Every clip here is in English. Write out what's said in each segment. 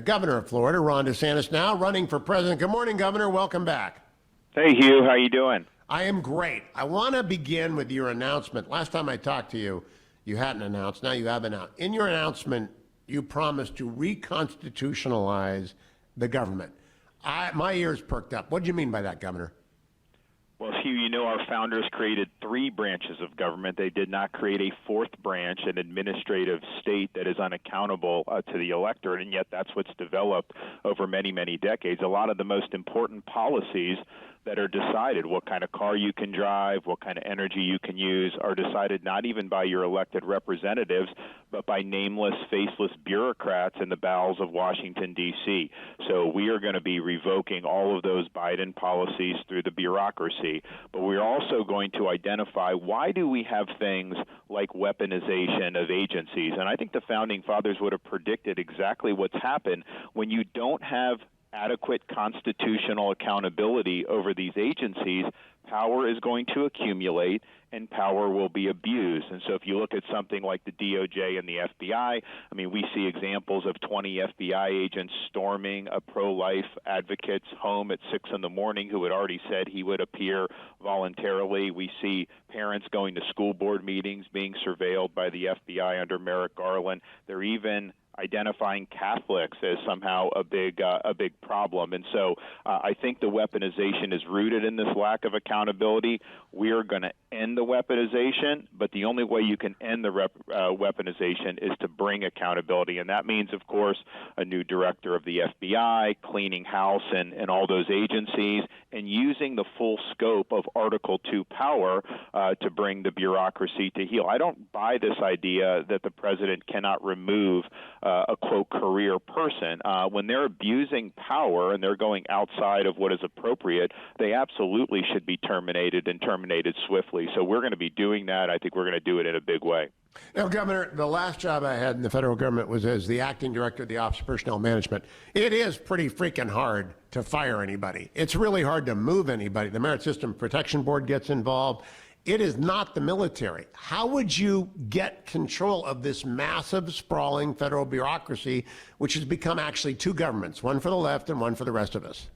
governor of Florida, Ron DeSantis, now running for president. Good morning, Governor. Welcome back. Hey, Hugh. How you doing? I am great. I want to begin with your announcement. Last time I talked to you, you hadn't announced. Now you have announced. In your announcement, you promised to reconstitutionalize the government. My ears perked up. What do you mean by that, Governor? Well, Hugh, you know our founders created 3 branches of government. They did not create a 4th branch, an administrative state that is unaccountable to the electorate, and yet that's what's developed over many, many decades. A lot of the most important policies that are decided, what kind of car you can drive, what kind of energy you can use, are decided not even by your elected representatives, but by nameless, faceless bureaucrats in the bowels of Washington, D.C. So we are going to be revoking all of those Biden policies through the bureaucracy. But we're also going to identify, why do we have things like weaponization of agencies? And I think the Founding Fathers would have predicted exactly what's happened when you don't have adequate constitutional accountability over these agencies. Power is going to accumulate and power will be abused. And so if you look at something like the DOJ and the FBI, I mean, we see examples of 20 FBI agents storming a pro-life advocate's home at 6 in the morning who had already said he would appear voluntarily. We see parents going to school board meetings being surveilled by the FBI under Merrick Garland. They're even identifying Catholics as somehow a big problem. And so I think the weaponization is rooted in this lack of accountability. We are going to end the weaponization, but the only way you can end the weaponization is to bring accountability. And that means, of course, a new director of the FBI, cleaning house and all those agencies, and using the full scope of Article 2 power to bring the bureaucracy to heel. I don't buy this idea that the president cannot remove a, quote, career person. When they're abusing power and they're going outside of what is appropriate, they absolutely should be terminated and terminated swiftly. So we're going to be doing that. I think we're going to do it in a big way. Now, Governor, the last job I had in the federal government was as the acting director of the Office of Personnel Management. It is pretty freaking hard to fire anybody. It's really hard to move anybody. The Merit System Protection Board gets involved. It is not the military. How would you get control of this massive, sprawling federal bureaucracy, which has become actually 2 governments, one for the left and one for the rest of us?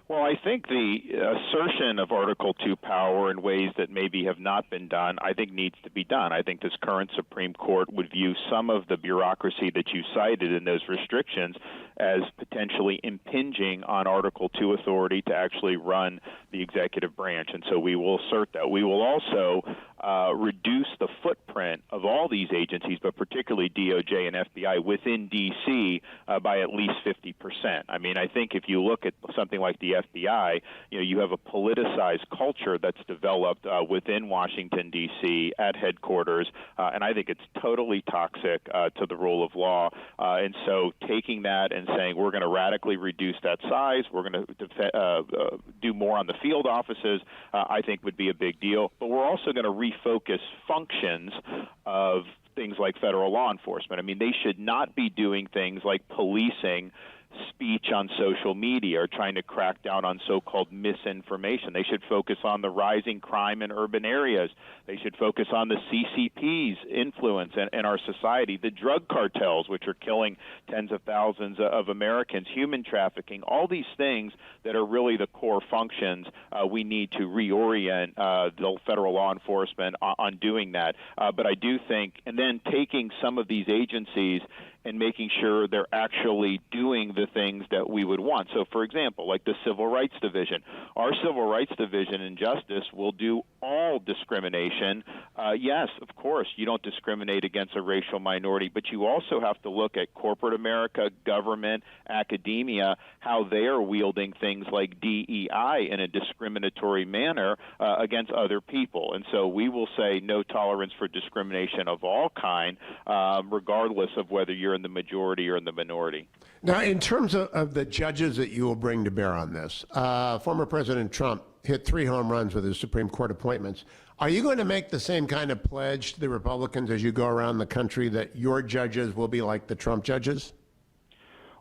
Well, I think the assertion of Article 2 power in ways that maybe have not been done, I think needs to be done. I think this current Supreme Court would view some of the bureaucracy that you cited in those restrictions as potentially impinging on Article 2 authority to actually run the executive branch. And so we will assert that. We will also reduce the footprint of all these agencies, but particularly DOJ and FBI within D.C. By at least 50%. I mean, I think if you look at something like the FBI, you have a politicized culture that's developed within Washington, D.C. at headquarters, and I think it's totally toxic to the rule of law. And so taking that and saying we're going to radically reduce that size, we're going to do more on the field offices, I think would be a big deal. But we're also going to refocus functions of things like federal law enforcement. I mean, they should not be doing things like policing speech on social media or trying to crack down on so-called misinformation. They should focus on the rising crime in urban areas. They should focus on the CCP's influence in our society, the drug cartels, which are killing tens of thousands of Americans, human trafficking, all these things that are really the core functions. We need to reorient the federal law enforcement on doing that. But I do think, and then taking some of these agencies and making sure they're actually doing the things that we would want. So, for example, like the Civil Rights Division. Our Civil Rights Division in Justice will do all discrimination. Yes, of course, you don't discriminate against a racial minority, but you also have to look at corporate America, government, academia, how they are wielding things like DEI in a discriminatory manner against other people. And so we will say no tolerance for discrimination of all kind, regardless of whether you're in the majority or in the minority. Now, in terms of the judges that you will bring to bear on this, former President Trump hit 3 home runs with his Supreme Court appointments. Are you going to make the same kind of pledge to the Republicans as you go around the country that your judges will be like the Trump judges?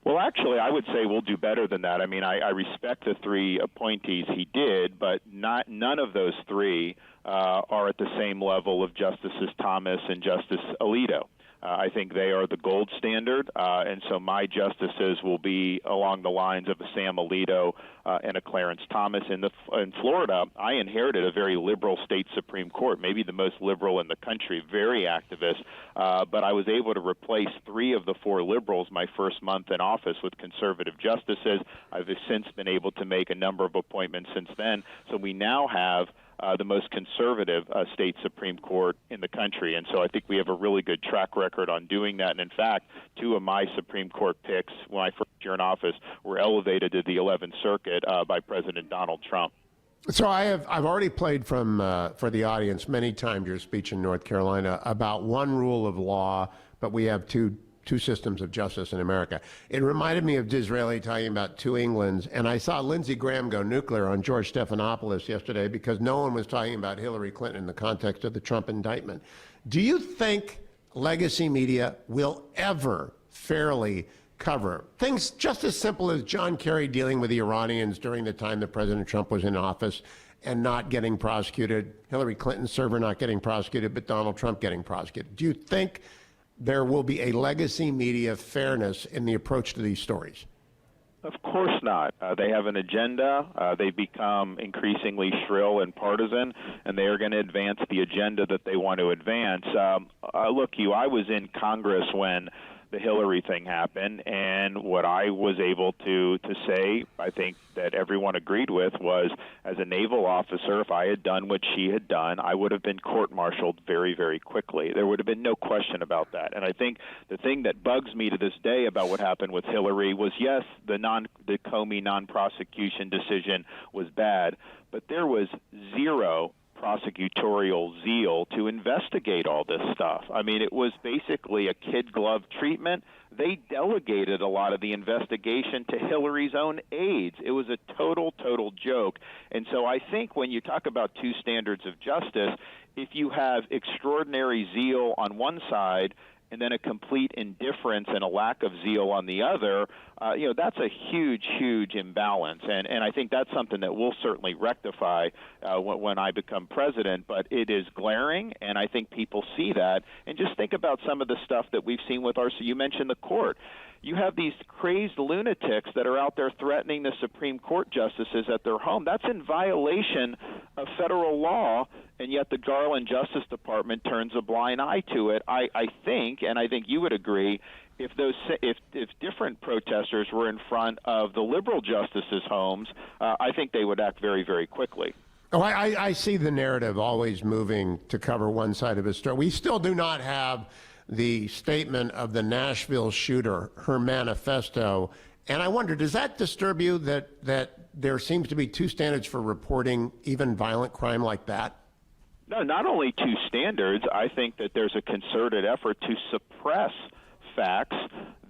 Well, actually, I would say we'll do better than that. I mean, I respect the 3 appointees he did, but none of those 3 are at the same level of Justices Thomas and Justice Alito. I think they are the gold standard, and so my justices will be along the lines of a Sam Alito and a Clarence Thomas. In Florida, I inherited a very liberal state Supreme Court, maybe the most liberal in the country, very activist, but I was able to replace 3 of the 4 liberals my first month in office with conservative justices. I've since been able to make a number of appointments since then, so we now have the most conservative state Supreme Court in the country. And so I think we have a really good track record on doing that. And in fact, 2 of my Supreme Court picks when I first year in office were elevated to the 11th Circuit by President Donald Trump. So I've already played for the audience many times your speech in North Carolina about one rule of law, but we have two systems of justice in America. It reminded me of Disraeli talking about 2 Englands, and I saw Lindsey Graham go nuclear on George Stephanopoulos yesterday because no one was talking about Hillary Clinton in the context of the Trump indictment. Do you think legacy media will ever fairly cover things just as simple as John Kerry dealing with the Iranians during the time that President Trump was in office and not getting prosecuted, Hillary Clinton's server not getting prosecuted, but Donald Trump getting prosecuted? Do you think there will be a legacy media fairness in the approach to these stories? Of course not. They have an agenda. They become increasingly shrill and partisan, and they are going to advance the agenda that they want to advance. Look, Hugh, I was in Congress when the Hillary thing happened, and what I was able to say, I think that everyone agreed with, was as a naval officer, if I had done what she had done, I would have been court-martialed very, very quickly. There would have been no question about that. And I think the thing that bugs me to this day about what happened with Hillary was, yes, the Comey non-prosecution decision was bad, but there was zero prosecutorial zeal to investigate all this stuff. I mean, it was basically a kid glove treatment. They delegated a lot of the investigation to Hillary's own aides. It was a total joke. And so I think when you talk about 2 standards of justice, if you have extraordinary zeal on one side and then a complete indifference and a lack of zeal on the other, that's a huge imbalance. And I think that's something that we'll certainly rectify when I become president. But it is glaring, and I think people see that. And just think about some of the stuff that we've seen with so you mentioned the court. You have these crazed lunatics that are out there threatening the Supreme Court justices at their home. That's in violation of federal law, and yet the Garland Justice Department turns a blind eye to it. I think, and I think you would agree, if different protesters were in front of the liberal justices' homes, I think they would act very, very quickly. Oh, I see the narrative always moving to cover one side of a story. We still do not have the statement of the Nashville shooter, her manifesto. And I wonder, does that disturb you that there seems to be 2 standards for reporting even violent crime like that? No, not only 2 standards. I think that there's a concerted effort to suppress facts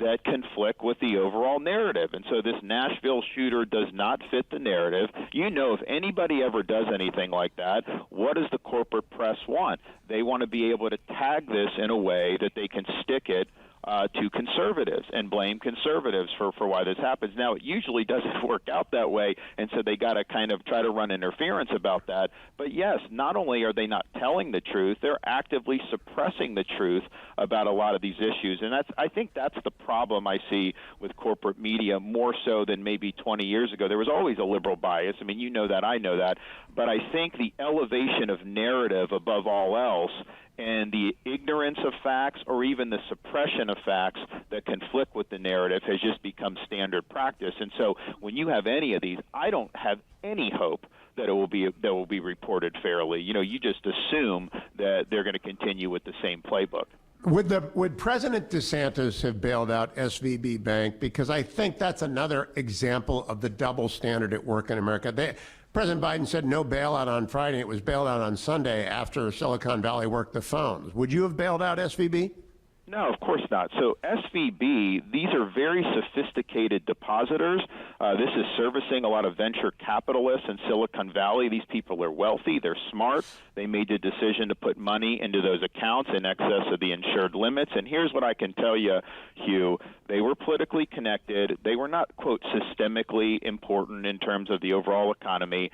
that conflict with the overall narrative. And so this Nashville shooter does not fit the narrative. If anybody ever does anything like that, what does the corporate press want? They want to be able to tag this in a way that they can stick it to conservatives and blame conservatives for why this happens. Now, it usually doesn't work out that way, and so they got to kind of try to run interference about that. But yes, not only are they not telling the truth, they're actively suppressing the truth about a lot of these issues. And I think that's the problem I see with corporate media more so than maybe 20 years ago. There was always a liberal bias. I mean, you know that, I know that. But I think the elevation of narrative above all else and the ignorance of facts or even the suppression of facts that conflict with the narrative has just become standard practice. And so when you have any of these, I don't have any hope that it will be reported fairly. You just assume that they're going to continue with the same playbook. Would President DeSantis have bailed out SVB Bank? Because I think that's another example of the double standard at work in America. President Biden said no bailout on Friday. It was bailed out on Sunday after Silicon Valley worked the phones. Would you have bailed out SVB? No, of course not. So SVB, these are very sophisticated depositors. This is servicing a lot of venture capitalists in Silicon Valley. These people are wealthy. They're smart. They made the decision to put money into those accounts in excess of the insured limits. And here's what I can tell you, Hugh. They were politically connected. They were not, quote, systemically important in terms of the overall economy.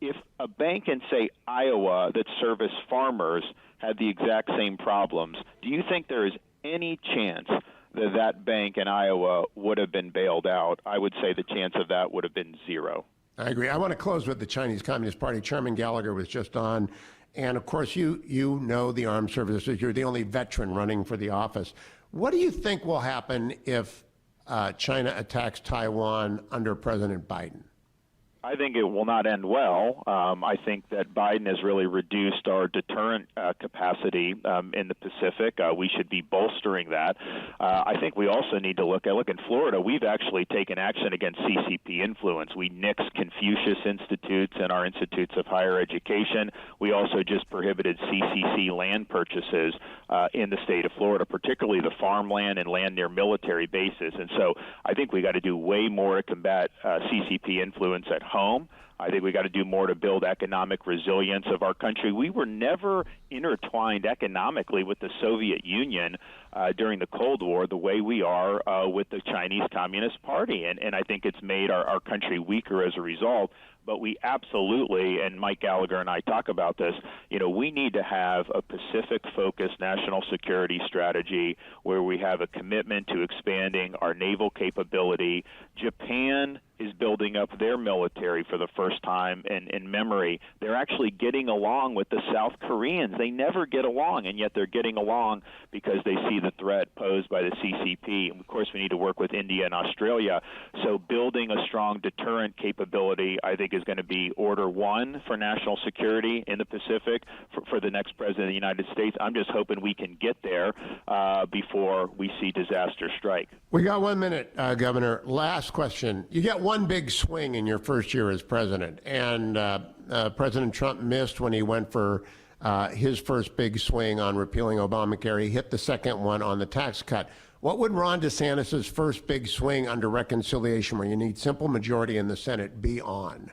if a bank in, say, Iowa that service farmers had the exact same problems, do you think there is any chance that that bank in Iowa would have been bailed out? I would say the chance of that would have been zero. I agree. I want to close with the Chinese Communist Party. Chairman Gallagher was just on. And of course, you know the armed services. You're the only veteran running for the office. What do you think will happen if China attacks Taiwan under President Biden? I think it will not end well. I think that Biden has really reduced our deterrent capacity in the Pacific. We should be bolstering that. I think we also need to look in Florida, we've actually taken action against CCP influence. We nixed Confucius Institutes and our institutes of higher education. We also just prohibited CCC land purchases in the state of Florida, particularly the farmland and land near military bases. And so I think we got to do way more to combat CCP influence at home. I think we got to do more to build economic resilience of our country. We were never intertwined economically with the Soviet Union during the Cold War the way we are with the Chinese Communist Party. And I think it's made our country weaker as a result. But we absolutely, and Mike Gallagher and I talk about this, we need to have a Pacific-focused national security strategy where we have a commitment to expanding our naval capability. Japan is building up their military for the first time in memory. They're actually getting along with the South Koreans. They never get along, and yet they're getting along because they see the threat posed by the CCP. And of course, we need to work with India and Australia. So building a strong deterrent capability, I think, is going to be order one for national security in the Pacific for the next president of the United States. I'm just hoping we can get there before we see disaster strike. We got 1 minute, Governor. Last question. You get one big swing in your first year as president, and President Trump missed when he went for his first big swing on repealing Obamacare. He hit the second one on the tax cut. What would Ron DeSantis' first big swing under reconciliation, where you need simple majority in the Senate, be on?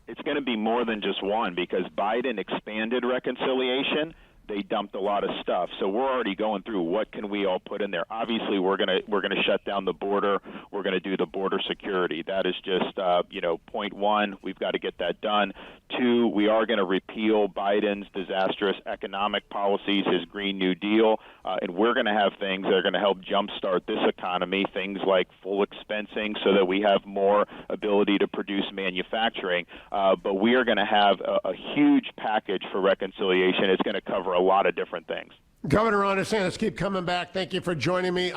It's going to be more than just one, because Biden expanded reconciliation. They dumped a lot of stuff, so we're already going through what can we all put in there. Obviously, we're gonna shut down the border. We're going to do the border security. That is just point one. We've got to get that done. Two, we are going to repeal Biden's disastrous economic policies, his Green New Deal, and we're going to have things that are going to help jumpstart this economy. Things like full expensing, so that we have more ability to produce manufacturing. But we are going to have a huge package for reconciliation. It's going to cover a lot of different things. Governor Ron DeSantis, keep coming back. Thank you for joining me.